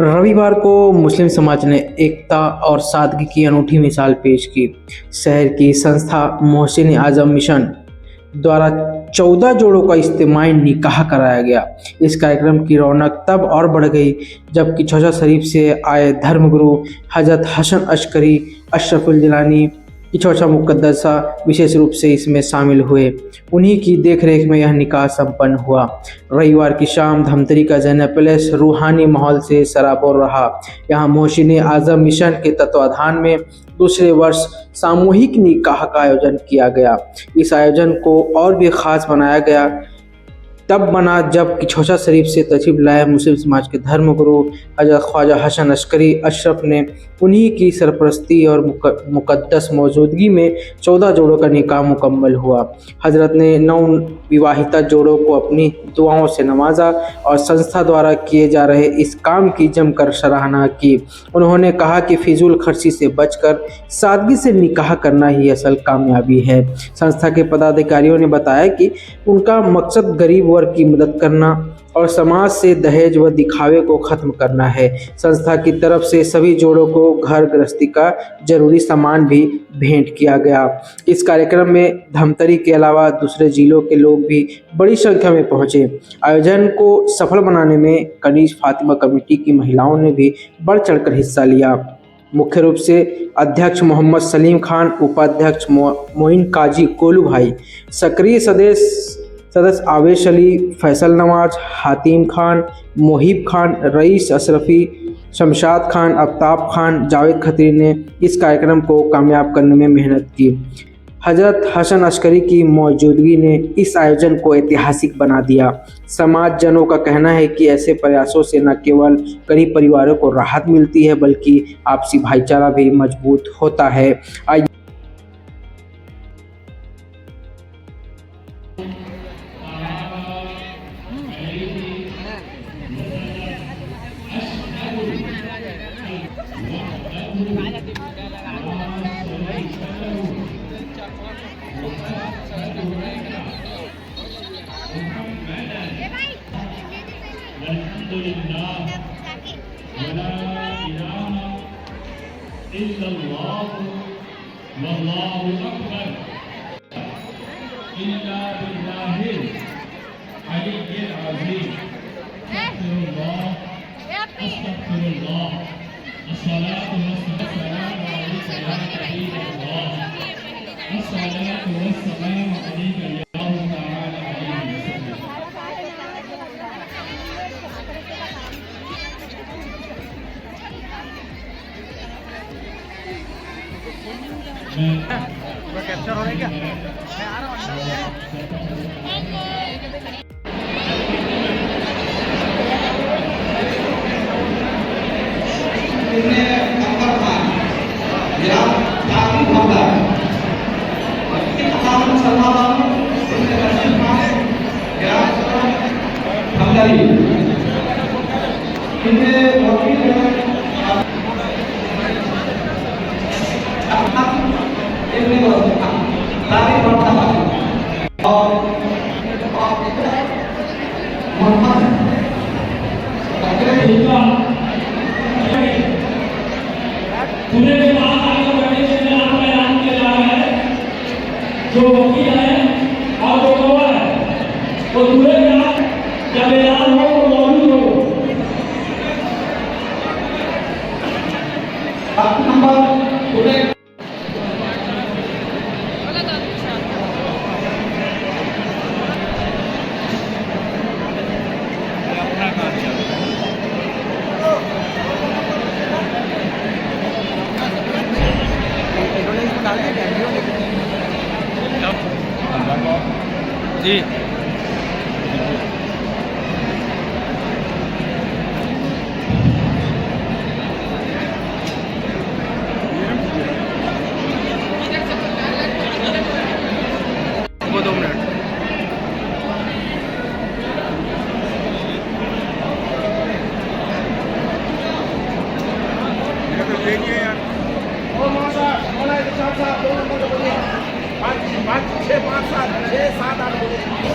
रविवार को मुस्लिम समाज ने एकता और सादगी की अनूठी मिसाल पेश की। शहर की संस्था मोहसिन आजम मिशन द्वारा 14 जोड़ों का इज्तिमाई निकाह कराया गया। इस कार्यक्रम की रौनक तब और बढ़ गई जब कि छौजा शरीफ से आए धर्मगुरु हजरत हसन अशकरी अशरफुल जिलानी इछौछा मुकद्दसा विशेष रूप से इसमें शामिल हुए। उन्हीं की देखरेख में यह निकाह संपन्न हुआ। रविवार की शाम धमतरी का जैनब पैलेस रूहानी माहौल से सराबोर रहा। यहाँ मोहसिन आजम मिशन के तत्वाधान में दूसरे वर्ष सामूहिक निकाह का आयोजन किया गया। इस आयोजन को और भी खास बनाया गया तब बना जब कि छौजा शरीफ से तशरीफ लाए मुस्लिम समाज के धर्मगुरु हजरत ख्वाजा हसन अशकरी अशरफ ने उन्हीं की सरपरस्ती और मुकद्दस मौजूदगी में 14 जोड़ों का निकाह मुकम्मल हुआ। हजरत ने नौ विवाहिता जोड़ों को अपनी दुआओं से नवाजा और संस्था द्वारा किए जा रहे इस काम की जमकर सराहना की। उन्होंने कहा कि फिजूल खर्ची से बचकर सादगी से निकाह करना ही असल कामयाबी है। संस्था के पदाधिकारियों ने बताया कि उनका मकसद गरीब वर्ग की मदद करना और समाज से दहेज व दिखावे को खत्म करना है। संस्था की तरफ से सभी जोड़ों को घर गृहस्थी का जरूरी सामान भी भेंट किया गया। इस कार्यक्रम में धमतरी के अलावा दूसरे जिलों के लोग भी बड़ी संख्या में पहुंचे। आयोजन को सफल बनाने में कनीज फातिमा कमेटी की महिलाओं ने भी बढ़ चढ़कर हिस्सा लिया। मुख्य रूप से अध्यक्ष मोहम्मद सलीम खान, उपाध्यक्ष मोइन काजी कोलू भाई, सक्रिय सदस्य आवेश अली, फैसल नवाज, हातिम खान, मोहिब खान, रईस अशरफी, शमशाद खान, आफ्ताब खान, जावेद खत्री ने इस कार्यक्रम को कामयाब करने में मेहनत की। हजरत हसन अशकरी की मौजूदगी ने इस आयोजन को ऐतिहासिक बना दिया। समाज जनों का कहना है कि ऐसे प्रयासों से न केवल गरीब परिवारों को राहत मिलती है बल्कि आपसी भाईचारा भी मजबूत होता है। कैप्चर हो रहा है क्या? मैं आ रहा पूरे पास आकर बैठे से आपका ऐलान किया जा रहा है। जो वकील है और जो गवाह है वो दूल्हे के साथ जब ऐलान हो तो मौजूद हो। नंबर दूल्हे जी वो 2 मिनट पाँच 6 5 7 6 7 8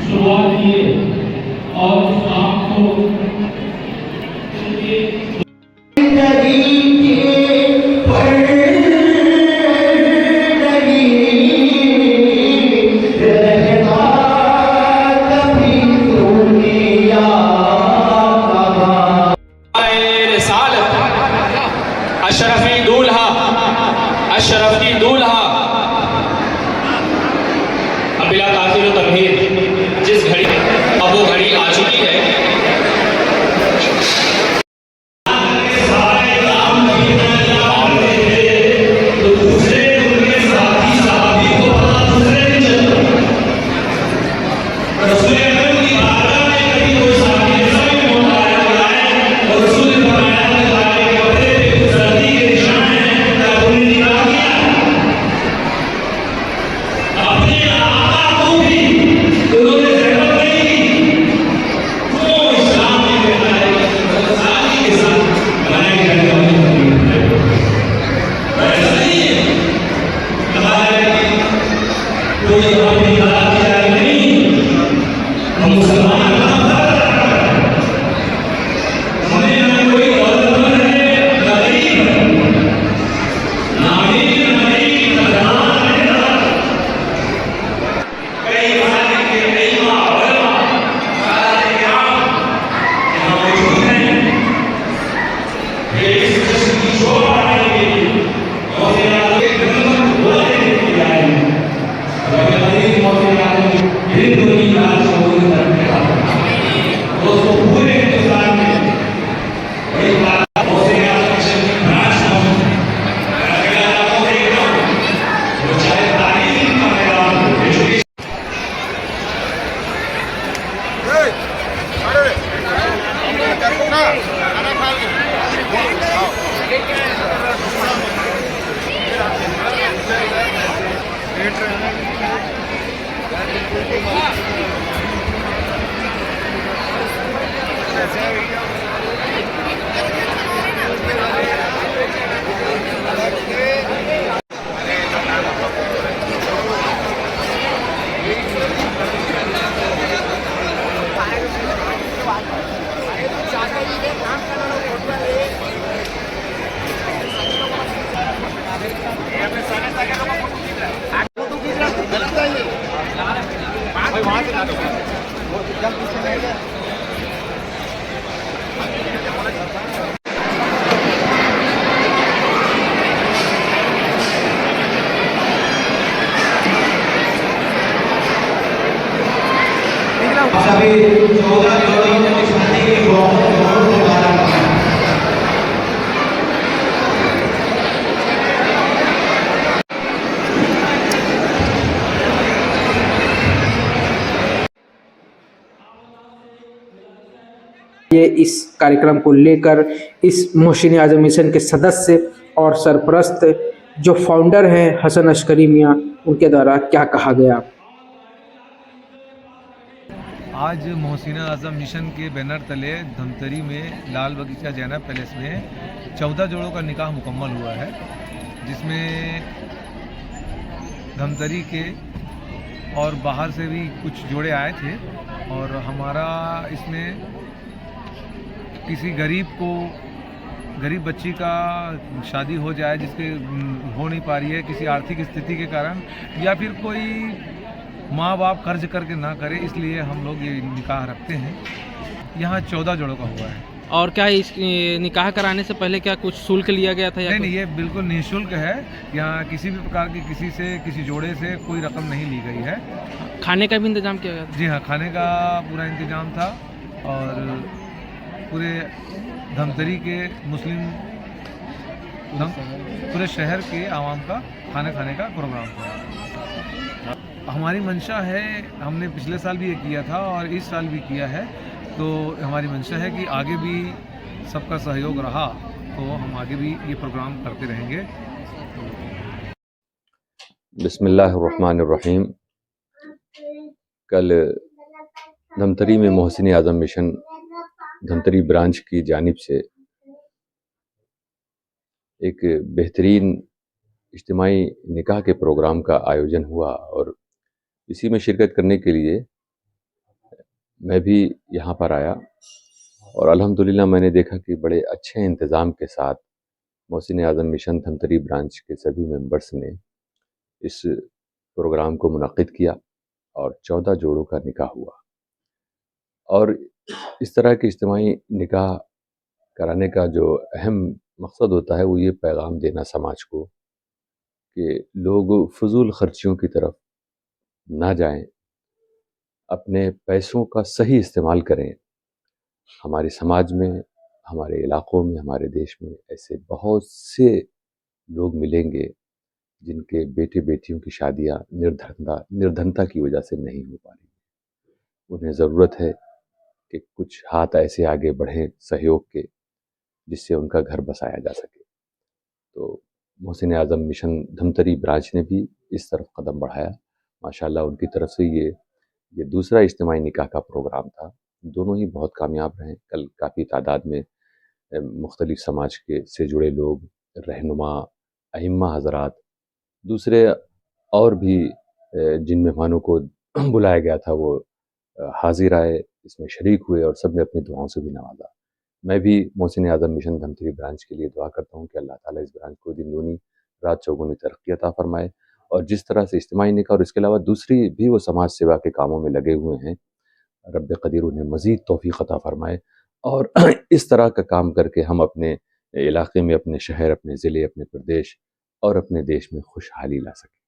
शुरुआत किए और इस काम को अशरफी दूल्हा अशरफी दूल्हा अब बिला ताखिर तमहीर जिस घड़ी अब वो घड़ी आ चुकी है। ये इस कार्यक्रम को लेकर इस मोहसिन आजम मिशन के सदस्य और सरपरस्त जो फाउंडर हैं हसन अशकरी मियाँ, उनके द्वारा क्या कहा गया। आज मोहसिन आज़म मिशन के बैनर तले धमतरी में लाल बगीचा जैनब पैलेस में 14 जोड़ों का निकाह मुकम्मल हुआ है, जिसमें धमतरी के और बाहर से भी कुछ जोड़े आए थे। और हमारा इसमें किसी गरीब बच्ची का शादी हो जाए जिसके हो नहीं पा रही है किसी आर्थिक स्थिति के कारण, या फिर कोई माँ बाप कर्ज करके ना करे, इसलिए हम लोग ये निकाह रखते हैं। यहाँ 14 जोड़ों का हुआ है। और क्या इस निकाह कराने से पहले क्या कुछ शुल्क लिया गया था या नहीं, ये बिल्कुल निःशुल्क है। यहाँ किसी भी प्रकार की किसी जोड़े से कोई रकम नहीं ली गई है। खाने का भी इंतजाम किया गया था? जी हाँ, खाने का पूरा इंतजाम था और पूरे धमतरी के पूरे शहर के आवाम का खाना खाने का प्रोग्राम था। हमारी मंशा है, हमने पिछले साल भी ये किया था और इस साल भी किया है, तो हमारी मंशा है कि आगे भी सबका सहयोग रहा तो हम आगे भी ये प्रोग्राम करते रहेंगे। बिस्मिल्लाहिर्रहमानिर्रहीम। कल धमतरी में मोहसिन आज़म मिशन धमतरी ब्रांच की जानिब से एक बेहतरीन इज्तिमाई निकाह के प्रोग्राम का आयोजन हुआ और इसी में शिरकत करने के लिए मैं भी यहाँ पर आया और अल्हम्दुलिल्लाह मैंने देखा कि बड़े अच्छे इंतज़ाम के साथ मोहसिन आज़म मिशन धमतरी ब्रांच के सभी मेंबर्स ने इस प्रोग्राम को मुनक्किद किया और 14 जोड़ों का निकाह हुआ। और इस तरह के इज्तिमाई निकाह कराने का जो अहम मकसद होता है वो ये पैगाम देना समाज को कि लोग फ़ुज़ूल ख़र्चियों की तरफ ना जाएं, अपने पैसों का सही इस्तेमाल करें। हमारे समाज में, हमारे इलाक़ों में, हमारे देश में ऐसे बहुत से लोग मिलेंगे जिनके बेटे-बेटियों की शादियाँ निर्धनता की वजह से नहीं हो पा रही। उन्हें ज़रूरत है कि कुछ हाथ ऐसे आगे बढ़ें सहयोग के, जिससे उनका घर बसाया जा सके। तो मोहसिन आज़म मिशन धमतरी ब्रांच ने भी इस तरफ कदम बढ़ाया। माशाअल्लाह उनकी तरफ से ये दूसरा इज्तिमाई निकाह का प्रोग्राम था। दोनों ही बहुत कामयाब रहे। कल काफ़ी तादाद में मुख्तलिफ़ समाज से जुड़े लोग, रहनुमा, अइम्मा हज़रात, दूसरे और भी जिन मेहमानों को बुलाया गया था वो हाज़िर आए, इसमें शरीक हुए और सब ने अपनी दुआओं से भी नवाज़ा। मैं भी मोहसिन आज़म मिशन धमतरी ब्रांच के लिए दुआ करता हूँ कि अल्लाह ताला इस ब्रांच को दिन दूनी रात चौगुनी तरक्की अता फ़रमाए और जिस तरह से इज्तिमाई निकाह और इसके अलावा दूसरी भी वो समाज सेवा के कामों में लगे हुए हैं, रब्ब क़दीर उन्हें मज़ीद तौफ़ीक़ अता फ़रमाए और इस तरह का काम करके हम अपने इलाक़े में, अपने शहर, अपने ज़िले, अपने प्रदेश और अपने देश में खुशहाली ला सकें।